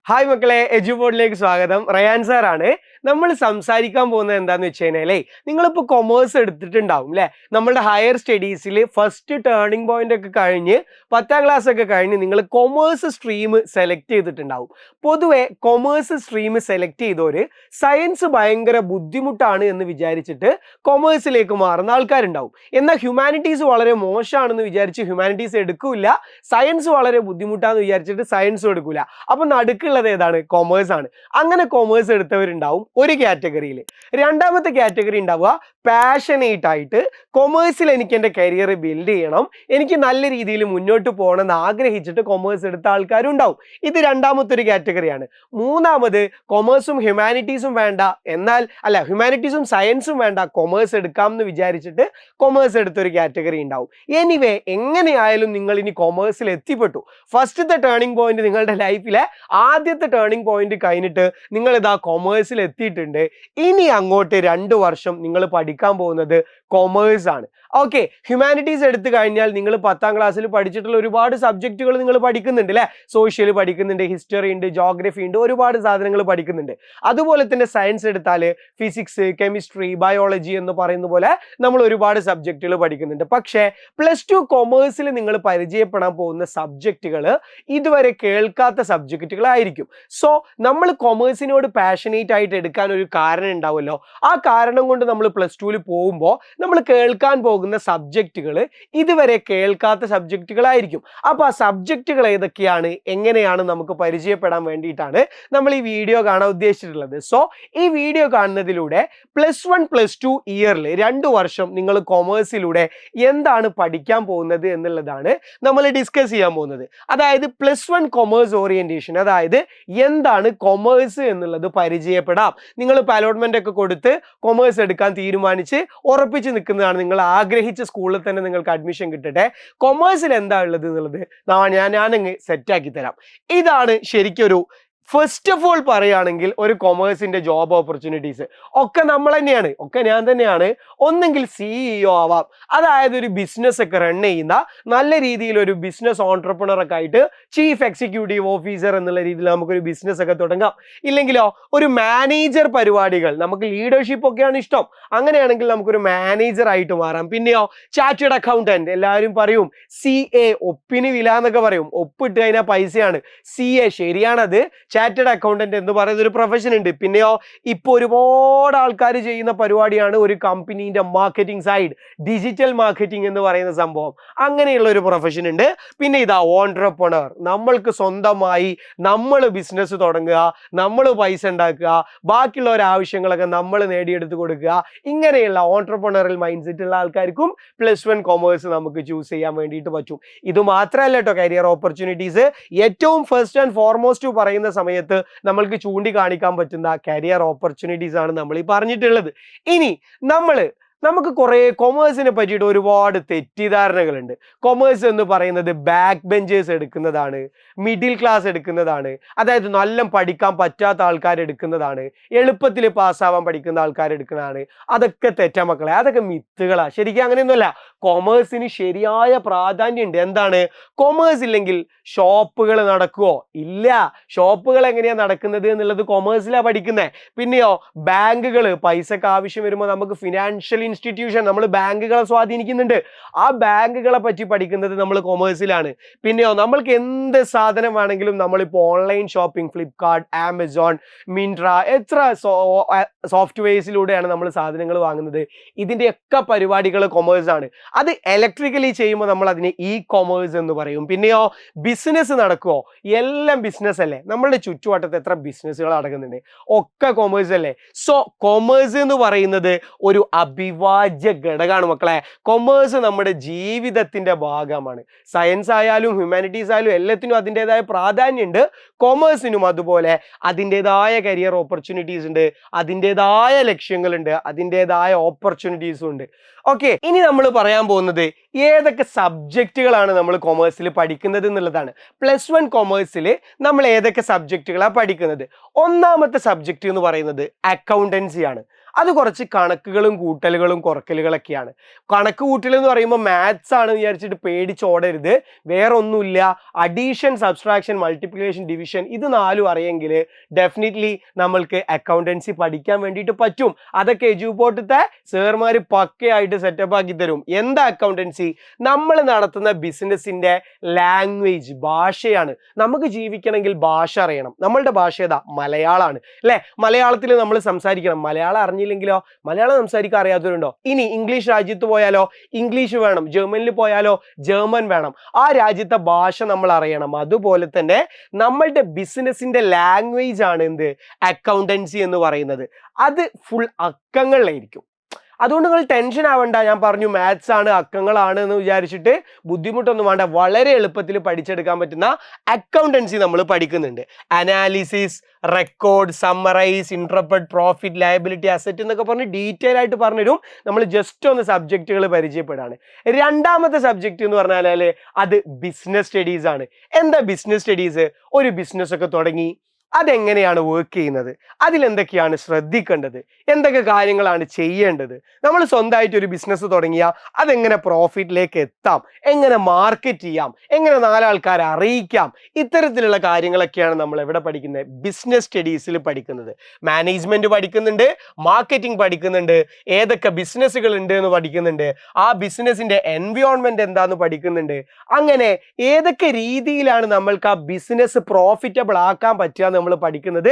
Hi മക്കളെ, എജുബോർഡിലേക്ക് സ്വാഗതം. Ryan സാറാണ്. നമ്മൾ സംസാരിക്കാൻ പോകുന്നത് എന്താന്ന് വെച്ച് കഴിഞ്ഞാലേ, നിങ്ങളിപ്പോൾ കൊമേഴ്സ് എടുത്തിട്ടുണ്ടാവും അല്ലേ? നമ്മളുടെ ഹയർ സ്റ്റഡീസിൽ ഫസ്റ്റ് ടേണിംഗ് പോയിന്റ് ഒക്കെ കഴിഞ്ഞ് 10ാം ക്ലാസ് ഒക്കെ കഴിഞ്ഞ് നിങ്ങൾ കൊമേഴ്സ് സ്ട്രീം സെലക്ട് ചെയ്തിട്ടുണ്ടാവും. പൊതുവെ കൊമേഴ്സ് സ്ട്രീം സെലക്ട് ചെയ്തവര് സയൻസ് ഭയങ്കര ബുദ്ധിമുട്ടാണ് എന്ന് വിചാരിച്ചിട്ട് കൊമേഴ്സിലേക്ക് മാറുന്ന ആൾക്കാരുണ്ടാവും. എന്നാൽ ഹ്യൂമാനിറ്റീസ് വളരെ മോശമാണെന്ന് വിചാരിച്ച് ഹ്യൂമാനിറ്റീസ് എടുക്കില്ല, സയൻസ് വളരെ ബുദ്ധിമുട്ടാന്ന് വിചാരിച്ചിട്ട് സയൻസും എടുക്കില്ല. അപ്പൊ നടുക്കുള്ളത് ഏതാണ്? കൊമേഴ്സ് ആണ്. അങ്ങനെ കൊമേഴ്സ് എടുത്തവരുണ്ടാവും ഒരു കാറ്റഗറിയിൽ. രണ്ടാമത്തെ കാറ്റഗറി ഉണ്ടാവുക പാഷനേറ്റ് ആയിട്ട് കൊമേഴ്സിൽ എനിക്ക് എൻ്റെ കരിയർ ബിൽഡ് ചെയ്യണം, എനിക്ക് നല്ല രീതിയിൽ മുന്നോട്ട് പോകണം എന്ന് ആഗ്രഹിച്ചിട്ട് കൊമേഴ്സ് എടുത്ത ആൾക്കാരും ഉണ്ടാവും. ഇത് രണ്ടാമത്തെ ഒരു കാറ്റഗറിയാണ്. മൂന്നാമത് കൊമേഴ്സും ഹ്യൂമാനിറ്റീസും വേണ്ട, എന്നാൽ ഹ്യൂമാനിറ്റീസും സയൻസും വേണ്ട, കൊമേഴ്സ് എടുക്കാം എന്ന് വിചാരിച്ചിട്ട് കൊമേഴ്സ് എടുത്തൊരു കാറ്റഗറി ഉണ്ടാവും. എനിവേ, എങ്ങനെയായാലും നിങ്ങൾ ഇനി കൊമേഴ്സിൽ എത്തിപ്പെട്ടു. ഫസ്റ്റത്തെ ടേണിംഗ് പോയിന്റ് നിങ്ങളുടെ ലൈഫിലെ ആദ്യത്തെ ടേണിംഗ് പോയിന്റ് കഴിഞ്ഞിട്ട് നിങ്ങൾ ഇതാ കൊമേഴ്സിൽ എത്തിയിട്ടുണ്ട്. ഇനി അങ്ങോട്ട് 2 വർഷം നിങ്ങൾ പഠിക്കാൻ പോകുന്നത് കൊമേഴ്സ് ആണ്. ഓക്കെ, ഹ്യൂമാനിറ്റീസ് എടുത്തു കഴിഞ്ഞാൽ നിങ്ങൾ 10ാം ക്ലാസ്സിൽ പഠിച്ചിട്ടുള്ള ഒരുപാട് സബ്ജക്റ്റുകൾ നിങ്ങൾ പഠിക്കുന്നുണ്ട് അല്ലേ? സോഷ്യൽ പഠിക്കുന്നുണ്ട്, ഹിസ്റ്ററി ഉണ്ട്, ജോഗ്രഫി ഉണ്ട്, ഒരുപാട് സാധനങ്ങൾ പഠിക്കുന്നുണ്ട്. അതുപോലെ തന്നെ സയൻസ് എടുത്താൽ ഫിസിക്സ്, കെമിസ്ട്രി, ബയോളജി എന്ന് പറയുന്ന പോലെ നമ്മൾ ഒരുപാട് സബ്ജക്റ്റുകൾ പഠിക്കുന്നുണ്ട്. പക്ഷേ +2 കൊമേഴ്സിൽ നിങ്ങൾ പരിചയപ്പെടാൻ പോകുന്ന സബ്ജക്റ്റുകൾ ഇതുവരെ കേൾക്കാത്ത സബ്ജക്റ്റുകളായിരിക്കും. സോ നമ്മൾ കൊമേഴ്സിനോട് പാഷനേറ്റ് ആയിട്ട് എടുക്കാൻ ഒരു കാരണം ഉണ്ടാവുമല്ലോ. ആ കാരണം കൊണ്ട് നമ്മൾ +2ൽ പോകുമ്പോൾ നമ്മൾ കേൾക്കാൻ പോകുന്ന സബ്ജക്റ്റുകൾ ഇതുവരെ കേൾക്കാത്ത സബ്ജക്റ്റുകളായിരിക്കും. അപ്പോൾ ആ സബ്ജക്റ്റുകൾ ഏതൊക്കെയാണ്, എങ്ങനെയാണ് നമുക്ക് പരിചയപ്പെടാൻ വേണ്ടിയിട്ടാണ് നമ്മൾ ഈ വീഡിയോ കാണാൻ ഉദ്ദേശിച്ചിട്ടുള്ളത്. സോ ഈ വീഡിയോ കാണുന്നതിലൂടെ +1 +2 ഇയറിൽ 2 വർഷം നിങ്ങൾ കൊമേഴ്സിലൂടെ എന്താണ് പഠിക്കാൻ പോകുന്നത് എന്നുള്ളതാണ് നമ്മൾ ഡിസ്കസ് ചെയ്യാൻ പോകുന്നത്. അതായത് +1 കൊമേഴ്സ് ഓറിയന്റേഷൻ, അതായത് എന്താണ് കൊമേഴ്സ് എന്നുള്ളത് പരിചയപ്പെടാം. നിങ്ങൾ അലോട്ട്മെന്റ് ഒക്കെ കൊടുത്ത് കൊമേഴ്സ് എടുക്കാൻ തീരുമാനിച്ച് ഉറപ്പിച്ച് നിൽക്കുന്നതാണ്, നിങ്ങൾ ആഗ്രഹിച്ച സ്കൂളിൽ തന്നെ നിങ്ങൾക്ക് അഡ്മിഷൻ കിട്ടട്ടെ. കൊമേഴ്സിൽ എന്താ ഉള്ളത് എന്നുള്ളത് ഞാനങ്ങ് സെറ്റാക്കി തരാം. ഇതാണ് ശരിക്കൊരു ഫസ്റ്റ് ഓഫ് ഓൾ പറയുകയാണെങ്കിൽ ഒരു കൊമേഴ്സിന്റെ ജോബ് ഓപ്പർച്യൂണിറ്റീസ് ഒക്കെ നമ്മൾ തന്നെയാണ്, ഒക്കെ ഞാൻ തന്നെയാണ്. ഒന്നെങ്കിൽ CEO ആവാം, അതായത് ഒരു ബിസിനസ് ഒക്കെ റൺ ചെയ്യുന്ന നല്ല രീതിയിൽ ഒരു ബിസിനസ് ഓൺട്രപ്രണർ ഒക്കെ ആയിട്ട് ചീഫ് എക്സിക്യൂട്ടീവ് ഓഫീസർ എന്നുള്ള രീതിയിൽ നമുക്കൊരു ബിസിനസ് ഒക്കെ തുടങ്ങാം. ഇല്ലെങ്കിലോ ഒരു മാനേജർ പരിപാടികൾ, നമുക്ക് ലീഡർഷിപ്പ് ഒക്കെയാണ് ഇഷ്ടം, അങ്ങനെയാണെങ്കിൽ നമുക്കൊരു മാനേജർ ആയിട്ട് മാറാം. പിന്നെയോ ചാർട്ടേഡ് അക്കൗണ്ടന്റ്, എല്ലാവരും പറയും CA, ഒപ്പിന് വില എന്നൊക്കെ പറയും, ഒപ്പിട്ട് കഴിഞ്ഞാൽ പൈസയാണ്. CA ശരിയാണത്, ചാർട്ടേഡ് അക്കൗണ്ടന്റ് എന്ന് പറയുന്ന ഒരു പ്രൊഫഷൻ ഉണ്ട്. പിന്നെയോ ഇപ്പോൾ ഒരുപാട് ആൾക്കാർ ചെയ്യുന്ന പരിപാടിയാണ് ഒരു കമ്പനീന്റെ മാർക്കറ്റിംഗ് സൈഡ്, ഡിജിറ്റൽ മാർക്കറ്റിംഗ് എന്ന് പറയുന്ന സംഭവം. അങ്ങനെയുള്ള ഒരു പ്രൊഫഷൻ ഉണ്ട്. പിന്നെ ഇതാ ഓൺട്രപ്രണർ, നമ്മൾക്ക് സ്വന്തമായി നമ്മൾ ബിസിനസ് തുടങ്ങുക, നമ്മൾ പൈസ ഉണ്ടാക്കുക, ബാക്കിയുള്ളവരുടെ ആവശ്യങ്ങളൊക്കെ നമ്മൾ നേടിയെടുത്ത് കൊടുക്കുക. ഇങ്ങനെയുള്ള ഓൺട്രപ്രണറൽ മൈൻഡ് സെറ്റ് ഉള്ള ആൾക്കാർക്കും +1 കൊമേഴ്സ് നമുക്ക് ചൂസ് ചെയ്യാൻ വേണ്ടിയിട്ട് പറ്റും. ഇത് മാത്രമല്ല കേട്ടോ കരിയർ ഓപ്പർച്യൂണിറ്റീസ്. ഏറ്റവും ഫസ്റ്റ് ആൻഡ് ഫോർമോസ്റ്റ് പറയുന്ന സമയത്ത് നമ്മൾക്ക് ചൂണ്ടിക്കാണിക്കാൻ പറ്റുന്ന കരിയർ ഓപ്പർച്യൂണിറ്റീസ് ആണ് നമ്മൾ ഈ പറഞ്ഞിട്ടുള്ളത്. ഇനി നമുക്ക് കുറേ കൊമേഴ്സിനെ പറ്റിയിട്ട് ഒരുപാട് തെറ്റിദ്ധാരണകളുണ്ട്. കൊമേഴ്സ് എന്ന് പറയുന്നത് ബാക്ക് ബെഞ്ചേഴ്സ് എടുക്കുന്നതാണ്, മിഡിൽ ക്ലാസ് എടുക്കുന്നതാണ്, അതായത് നല്ല പഠിക്കാൻ പറ്റാത്ത ആൾക്കാർ എടുക്കുന്നതാണ്, എളുപ്പത്തിൽ പാസ്സാവാൻ പഠിക്കുന്ന ആൾക്കാർ എടുക്കുന്നതാണ്. അതൊക്കെ തെറ്റാ മക്കളെ, അതൊക്കെ മിത്തുകളാണ്. ശരിക്കും അങ്ങനെയൊന്നുമല്ല. കൊമേഴ്സിന് ശരിയായ പ്രാധാന്യമുണ്ട്. എന്താണ്? കൊമേഴ്സ് ഇല്ലെങ്കിൽ ഷോപ്പുകൾ നടക്കുമോ? ഇല്ല. ഷോപ്പുകൾ എങ്ങനെയാണ് നടക്കുന്നത് എന്നുള്ളത് കൊമേഴ്സിലാണ് പഠിക്കുന്നത്. പിന്നെയോ ബാങ്കുകൾ, പൈസക്ക് ആവശ്യം വരുമ്പോൾ നമുക്ക് ഫിനാൻഷ്യൽ ഇൻസ്റ്റിറ്റ്യൂഷൻ, നമ്മൾ ബാങ്കുകളെ സ്വാധീനിക്കുന്നുണ്ട്. ആ ബാങ്കുകളെ പറ്റി പഠിക്കുന്നത് നമ്മൾ കൊമേഴ്സിലാണ്. പിന്നെയോ നമ്മൾക്ക് എന്ത് സാധനം വേണമെങ്കിലും നമ്മളിപ്പോൾ ഓൺലൈൻ ഷോപ്പിംഗ്, ഫ്ലിപ്കാർട്ട്, ആമസോൺ, മിൻട്ര, എത്ര സോഫ്റ്റ്വെയർസിലൂടെയാണ് നമ്മൾ സാധനങ്ങൾ വാങ്ങുന്നത്. ഇതിൻ്റെയൊക്കെ പരിപാടികൾ കൊമേഴ്സ് ആണ്. അത് ഇലക്ട്രിക്കലി ചെയ്യുമ്പോൾ നമ്മൾ അതിനെ കൊമേഴ്സ് എന്ന് പറയും. പിന്നെയോ ബിസിനസ് നടക്കുമോ? എല്ലാം ബിസിനസ് അല്ലേ? നമ്മളുടെ ചുറ്റുവട്ടത്ത് എത്ര ബിസിനസ്സുകൾ നടക്കുന്നുണ്ട്, ഒക്കെ കൊമേഴ്സ് അല്ലേ? സോ കൊമേഴ്സ് എന്ന് പറയുന്നത് ഒരു അവിഭാജ്യ ഘടകമാണ് മക്കളെ. കൊമേഴ്സ് നമ്മുടെ ജീവിതത്തിന്റെ ഭാഗമാണ്. സയൻസ് ആയാലും ഹ്യൂമാനിറ്റീസ് ആയാലും എല്ലാത്തിനും അതിൻ്റെതായ പ്രാധാന്യമുണ്ട്. കൊമേഴ്സിനും അതുപോലെ അതിൻ്റെതായ കരിയർ ഓപ്പർച്യൂണിറ്റീസ് ഉണ്ട്, അതിൻ്റെതായ ലക്ഷ്യങ്ങളുണ്ട്, അതിൻ്റെതായ ഓപ്പർച്യൂണിറ്റീസും ഉണ്ട്. ഓക്കെ, ഇനി നമ്മൾ പറയാൻ പോകുന്നത് ഏതൊക്കെ സബ്ജക്റ്റുകളാണ് നമ്മൾ കൊമേഴ്സിൽ പഠിക്കുന്നത് എന്നുള്ളതാണ്. +1 കൊമേഴ്സിൽ നമ്മൾ ഏതൊക്കെ സബ്ജക്റ്റുകളാണ് പഠിക്കുന്നത്? ഒന്നാമത്തെ സബ്ജക്റ്റ് എന്ന് പറയുന്നത് അക്കൗണ്ടൻസി ആണ്. അത് കുറച്ച് കണക്കുകളും കൂട്ടലുകളും കുറക്കലുകളൊക്കെയാണ്. കണക്ക് കൂട്ടൽ എന്ന് പറയുമ്പോൾ മാത്സ് ആണ് വിചാരിച്ചിട്ട് പേടിച്ചോടരുത്. വേറെ ഒന്നുമില്ല, അഡീഷൻ, സബ്സ്ട്രാക്ഷൻ, മൾട്ടിപ്ലിക്കേഷൻ, ഡിവിഷൻ ഇത് 4 അറിയെങ്കിൽ ഡെഫിനറ്റ്ലി നമ്മൾക്ക് അക്കൗണ്ടൻസി പഠിക്കാൻ വേണ്ടിയിട്ട് പറ്റും. അതൊക്കെ എജുപോർട്ടത്തെ സേർമാർ പക്കയായിട്ട് സെറ്റപ്പ് ആക്കി തരും. എന്താ അക്കൗണ്ടൻസി? നമ്മൾ നടത്തുന്ന ബിസിനസിന്റെ ലാംഗ്വേജ്, ഭാഷയാണ്. നമുക്ക് ജീവിക്കണമെങ്കിൽ ഭാഷ അറിയണം. നമ്മളുടെ ഭാഷ ഏതാ? മലയാളമാണ് അല്ലെ? മലയാളത്തിൽ നമ്മൾ സംസാരിക്കണം. മലയാളം അറിഞ്ഞില്ലെങ്കിലോ? മലയാളം സംസാരിക്കാൻ അറിയാത്തവരുണ്ടോ? ഇനി ഇംഗ്ലീഷ് രാജ്യത്ത് പോയാലോ? ഇംഗ്ലീഷ് വേണം. ജർമ്മനിൽ പോയാലോ? ജർമ്മൻ വേണം. ആ രാജ്യത്തെ ഭാഷ നമ്മൾ അറിയണം. അതുപോലെ തന്നെ നമ്മളുടെ ബിസിനസിന്റെ ലാംഗ്വേജ് ആണ് എന്ത്? അക്കൗണ്ടൻസി എന്ന് പറയുന്നത്. അത് ഫുൾ അക്കങ്ങളിലായിരിക്കും. അതുകൊണ്ട് നിങ്ങൾ ടെൻഷൻ ആവണ്ട. ഞാൻ പറഞ്ഞു മാത്സ് ആണ്, അക്കങ്ങളാണ് എന്ന് വിചാരിച്ചിട്ട് ബുദ്ധിമുട്ടൊന്നും വേണ്ട. വളരെ എളുപ്പത്തിൽ പഠിച്ചെടുക്കാൻ പറ്റുന്ന അക്കൗണ്ടൻസി നമ്മൾ പഠിക്കുന്നുണ്ട്. Analysis, record, summarise, interpret, profit, liability, asset എന്നൊക്കെ പറഞ്ഞ് ഡീറ്റെയിൽ ആയിട്ട് പറഞ്ഞുതരും. നമ്മൾ ജസ്റ്റ് ഒന്ന് സബ്ജക്റ്റുകൾ പരിചയപ്പെടാണ്. രണ്ടാമത്തെ സബ്ജക്റ്റ് എന്ന് പറഞ്ഞാൽ അത് ബിസിനസ് സ്റ്റഡീസ് ആണ്. എന്താ ബിസിനസ് സ്റ്റഡീസ്? ഒരു ബിസിനസ് ഒക്കെ തുടങ്ങി, അതെങ്ങനെയാണ് വർക്ക് ചെയ്യുന്നത്, അതിലെന്തൊക്കെയാണ് ശ്രദ്ധിക്കേണ്ടത്, എന്തൊക്കെ കാര്യങ്ങളാണ് ചെയ്യേണ്ടത്, നമ്മൾ സ്വന്തമായിട്ട് ഒരു ബിസിനസ് തുടങ്ങിയാൽ അതെങ്ങനെ പ്രോഫിറ്റിലേക്ക് എത്താം, എങ്ങനെ മാർക്കറ്റ് ചെയ്യാം, എങ്ങനെ 4 ആൾക്കാരെ അറിയിക്കാം, ഇത്തരത്തിലുള്ള കാര്യങ്ങളൊക്കെയാണ് നമ്മൾ എവിടെ പഠിക്കുന്നത്? ബിസിനസ് സ്റ്റഡീസിൽ പഠിക്കുന്നത്. മാനേജ്മെന്റ് പഠിക്കുന്നുണ്ട്, മാർക്കറ്റിംഗ് പഠിക്കുന്നുണ്ട്, ഏതൊക്കെ ബിസിനസ്സുകൾ ഉണ്ട് എന്ന് പഠിക്കുന്നുണ്ട്, ആ ബിസിനസിന്റെ എൻവയോൺമെന്റ് എന്താന്ന് പഠിക്കുന്നുണ്ട്. അങ്ങനെ ഏതൊക്കെ രീതിയിലാണ് നമ്മൾക്ക് ആ ബിസിനസ് പ്രോഫിറ്റബിൾ ആക്കാൻ പറ്റുക നമ്മൾ പഠിക്കുന്നത്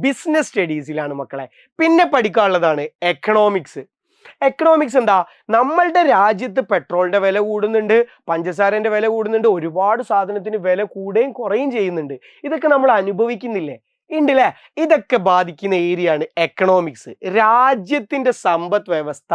ബിസിനസ് സ്റ്റഡീസിലാണ് മക്കളെ. പിന്നെ പഠിക്കാനുള്ളതാണ് എക്കണോമിക്സ്. എക്കണോമിക്സ് എന്താ? നമ്മളുടെ രാജ്യത്ത് പെട്രോളിന്റെ വില കൂടുന്നുണ്ട്, പഞ്ചസാരന്റെ വില കൂടുന്നുണ്ട്, ഒരുപാട് സാധനത്തിന് വില കൂടുകയും കുറയും ചെയ്യുന്നുണ്ട്. ഇതൊക്കെ നമ്മൾ അനുഭവിക്കുന്നില്ലേ? ഉണ്ടല്ലേ? ഇതൊക്കെ ബാധിക്കുന്ന ഏരിയയാണ് എക്കണോമിക്സ്. രാജ്യത്തിന്റെ സമ്പദ് വ്യവസ്ഥ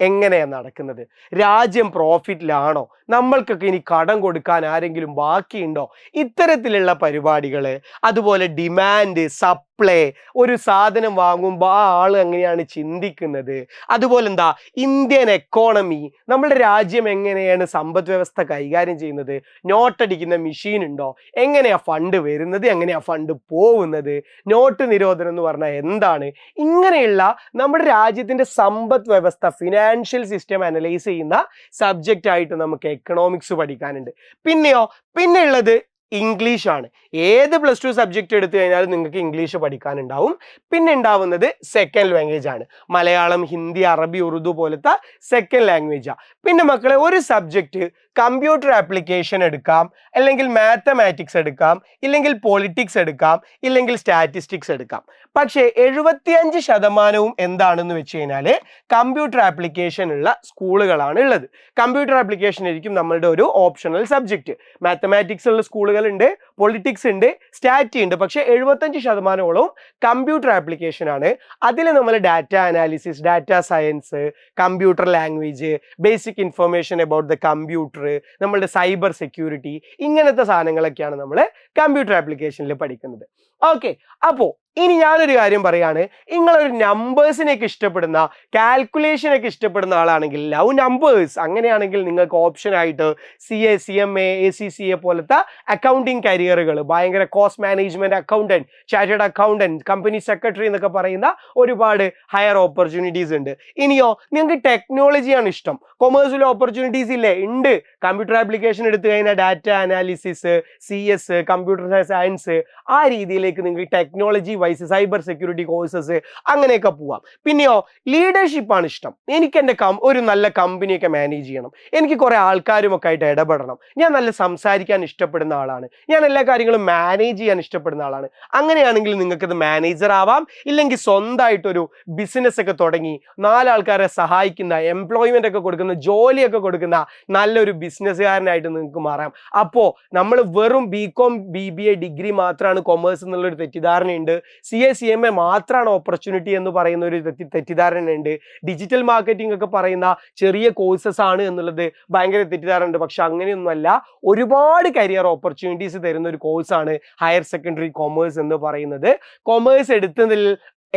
എങ്ങനെയാണ് നടക്കുന്നത്? രാജ്യം പ്രോഫിറ്റിലാണോ? നമ്മൾക്കൊക്കെ ഇനി കടം കൊടുക്കാൻ ആരെങ്കിലും ബാക്കിയുണ്ടോ? ഇത്തരത്തിലുള്ള പരിപാടികൾ, അതുപോലെ ഡിമാൻഡ്, സപ്ലൈ, ഒരു സാധനം വാങ്ങുമ്പോൾ ആ ആൾ എങ്ങനെയാണ് ചിന്തിക്കുന്നത്, അതുപോലെ എന്താ ഇന്ത്യൻ എക്കോണമി, നമ്മുടെ രാജ്യം എങ്ങനെയാണ് സമ്പദ് വ്യവസ്ഥ കൈകാര്യം ചെയ്യുന്നത്, നോട്ടടിക്കുന്ന മെഷീൻ ഉണ്ടോ, എങ്ങനെയാ ഫണ്ട് വരുന്നത്, എങ്ങനെയാ ഫണ്ട് പോകുന്നത്, നോട്ട് നിരോധനം എന്ന് പറഞ്ഞാൽ എന്താണ്, ഇങ്ങനെയുള്ള നമ്മുടെ രാജ്യത്തിന്റെ സമ്പദ് വ്യവസ്ഥ, ഫിനാൻഷ്യൽ സിസ്റ്റം അനലൈസ് ചെയ്യുന്ന സബ്ജക്റ്റ് ആയിട്ട് നമുക്ക് എക്കണോമിക്സ് പഠിക്കാനുണ്ട്. പിന്നെ ഉള്ളത് ഇംഗ്ലീഷ് ആണ്. ഏത് +2 സബ്ജക്റ്റ് എടുത്തു കഴിഞ്ഞാലും നിങ്ങൾക്ക് ഇംഗ്ലീഷ് പഠിക്കാനുണ്ടാവും. പിന്നെ ഉണ്ടാവുന്നത് സെക്കൻഡ് ലാംഗ്വേജ് ആണ്. മലയാളം, ഹിന്ദി, അറബി, ഉറുദു പോലത്തെ സെക്കൻഡ് ലാംഗ്വേജാണ്. പിന്നെ മക്കളെ ഒരു സബ്ജക്റ്റ് കമ്പ്യൂട്ടർ ആപ്ലിക്കേഷൻ എടുക്കാം, അല്ലെങ്കിൽ മാത്തമാറ്റിക്സ് എടുക്കാം, ഇല്ലെങ്കിൽ പൊളിറ്റിക്സ് എടുക്കാം, ഇല്ലെങ്കിൽ സ്റ്റാറ്റിസ്റ്റിക്സ് എടുക്കാം. പക്ഷേ 75% എന്താണെന്ന് വെച്ച് കഴിഞ്ഞാൽ കമ്പ്യൂട്ടർ ആപ്ലിക്കേഷൻ ഉള്ള സ്കൂളുകളാണ് ഉള്ളത്. കമ്പ്യൂട്ടർ ആപ്ലിക്കേഷൻ ആയിരിക്കും നമ്മളുടെ ഒരു ഓപ്ഷണൽ സബ്ജക്റ്റ്. മാത്തമാറ്റിക്സ് ഉള്ള സ്കൂളുകളുണ്ട്, പൊളിറ്റിക്സ് ഉണ്ട്, സ്റ്റാറ്റി ഉണ്ട്. പക്ഷേ 75% കമ്പ്യൂട്ടർ ആപ്ലിക്കേഷൻ ആണ്. അതിൽ നമ്മൾ data analysis, data science, computer language, basic information about the computer, നമ്മളുടെ സൈബർ സെക്യൂരിറ്റി, ഇങ്ങനത്തെ സാധനങ്ങളൊക്കെയാണ് നമ്മൾ കമ്പ്യൂട്ടർ ആപ്ലിക്കേഷനിൽ പഠിക്കുന്നത്. ഓക്കെ, അപ്പോൾ ഇനി ഞാനൊരു കാര്യം പറയാണ്. നിങ്ങളൊരു നമ്പേഴ്സിനെയൊക്കെ ഇഷ്ടപ്പെടുന്ന, കാൽക്കുലേഷനൊക്കെ ഇഷ്ടപ്പെടുന്ന ആളാണെങ്കിൽ, ലവ് നമ്പേഴ്സ്, അങ്ങനെയാണെങ്കിൽ നിങ്ങൾക്ക് ഓപ്ഷൻ ആയിട്ട് CA, CMA, ACCA പോലത്തെ അക്കൗണ്ടിങ് കരിയറുകൾ, ഭയങ്കര cost management accountant, chartered accountant, company secretary എന്നൊക്കെ പറയുന്ന ഒരുപാട് ഹയർ ഓപ്പർച്യൂണിറ്റീസ് ഉണ്ട്. ഇനിയോ നിങ്ങൾക്ക് ടെക്നോളജിയാണ് ഇഷ്ടം, കൊമേഴ്സിൽ ഓപ്പർച്യൂണിറ്റീസ് ഇല്ലേ? ഉണ്ട്. കമ്പ്യൂട്ടർ ആപ്ലിക്കേഷൻ എടുത്തു കഴിഞ്ഞാൽ data analysis, CS, computer science, ആ രീതിയിലേക്ക് നിങ്ങൾക്ക് technology wise cyber security courses അങ്ങനെയൊക്കെ പോവാം. പിന്നെയോ ലീഡർഷിപ്പ് ആണ് ഇഷ്ടം. എനിക്ക് എൻ്റെ ഒരു നല്ല കമ്പനിയൊക്കെ മാനേജ് ചെയ്യണം, എനിക്ക് കുറെ ആൾക്കാരുമൊക്കെ ആയിട്ട് ഇടപെടണം, ഞാൻ നല്ല സംസാരിക്കാൻ ഇഷ്ടപ്പെടുന്ന ആളാണ്, ഞാൻ എല്ലാ കാര്യങ്ങളും മാനേജ് ചെയ്യാൻ ഇഷ്ടപ്പെടുന്ന ആളാണ്. അങ്ങനെയാണെങ്കിൽ നിങ്ങൾക്കത് മാനേജർ ആവാം, ഇല്ലെങ്കിൽ സ്വന്തമായിട്ടൊരു ബിസിനസ് ഒക്കെ തുടങ്ങി 4 ആൾക്കാരെ സഹായിക്കുന്ന, എംപ്ലോയ്മെന്റ് ഒക്കെ കൊടുക്കുന്ന, ജോലിയൊക്കെ കൊടുക്കുന്ന നല്ലൊരു ബിസിനസ്സുകാരനായിട്ട് നിങ്ങൾക്ക് മാറാം. അപ്പോൾ നമ്മൾ വെറും BCom BBA ഡിഗ്രി മാത്രമാണ് കൊമേഴ്സ് എന്നുള്ളൊരു തെറ്റിദ്ധാരണയുണ്ട്. CA CMA മാത്രമാണ് ഓപ്പർച്യൂണിറ്റി എന്ന് പറയുന്ന ഒരു തെറ്റിദ്ധാരണയുണ്ട്. ഡിജിറ്റൽ മാർക്കറ്റിംഗ് ഒക്കെ പറയുന്ന ചെറിയ കോഴ്സസ് ആണ് എന്നുള്ളത് ഭയങ്കര തെറ്റിദ്ധാരണ ഉണ്ട്. പക്ഷെ അങ്ങനെയൊന്നുമല്ല, ഒരുപാട് കരിയർ ഓപ്പർച്യൂണിറ്റീസ് തരുന്ന ഒരു കോഴ്സാണ് ഹയർ സെക്കൻഡറി കൊമേഴ്സ് എന്ന് പറയുന്നത്. കൊമേഴ്സ് എടുത്തതിൽ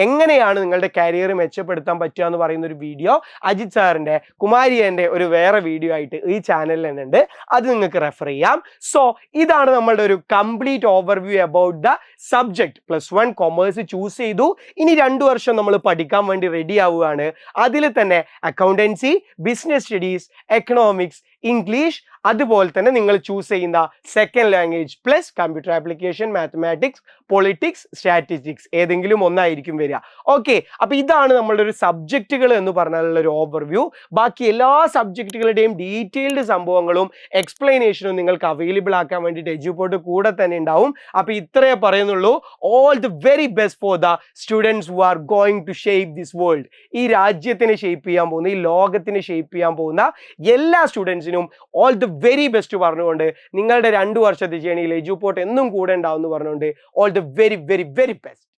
എങ്ങനെയാണ് നിങ്ങളുടെ കരിയർ മെച്ചപ്പെടുത്താൻ പറ്റുക എന്ന് പറയുന്ന ഒരു വീഡിയോ അജിത് സാറിന്റെ കുമാരിയന്റെ ഒരു വേറെ വീഡിയോ ആയിട്ട് ഈ ചാനലിൽ തന്നെ ഉണ്ട്, അത് നിങ്ങൾക്ക് റെഫർ ചെയ്യാം. സോ ഇതാണ് നമ്മളുടെ ഒരു complete overview about the subject. +1 commerce choose ചെയ്തു, ഇനി 2 വർഷം നമ്മൾ പഠിക്കാൻ വേണ്ടി റെഡി ആവുകയാണ്. അതിൽ തന്നെ accountancy, business studies, economics, English, അതുപോലെ തന്നെ നിങ്ങൾ ചൂസ് ചെയ്യുന്ന second language plus computer application, mathematics, politics, statistics ഏതെങ്കിലും ഒന്നായിരിക്കും വരിക. ഓക്കെ, അപ്പൊ ഇതാണ് നമ്മളുടെ ഒരു സബ്ജക്റ്റുകൾ എന്ന് പറഞ്ഞാലുള്ള ഒരു ഓവർവ്യൂ. ബാക്കി എല്ലാ സബ്ജക്റ്റുകളുടെയും ഡീറ്റെയിൽഡ് സംഭവങ്ങളും എക്സ്പ്ലനേഷനും നിങ്ങൾക്ക് അവൈലബിൾ ആക്കാൻ വേണ്ടിയിട്ട് എഡ്യൂപോർട്ട് കൂടെ തന്നെ ഉണ്ടാവും. അപ്പൊ ഇത്രയേ പറയുന്നുള്ളൂ. All the very best for the students who are going to shape this world. ഈ രാജ്യത്തിനെ ഷേപ്പ് ചെയ്യാൻ പോകുന്ന, ഈ ലോകത്തിനെ ഷേപ്പ് ചെയ്യാൻ പോകുന്ന എല്ലാ സ്റ്റുഡൻസിനും ഓൾ ദി വെരി ബെസ്റ്റ് പറഞ്ഞുകൊണ്ട്, നിങ്ങളുടെ 2 വർഷത്തെ ജേണിയിൽ എഡ്യൂപോർട്ട് എന്നും കൂടെ ഉണ്ടാവും എന്ന് പറഞ്ഞുകൊണ്ട്, all the very very very best.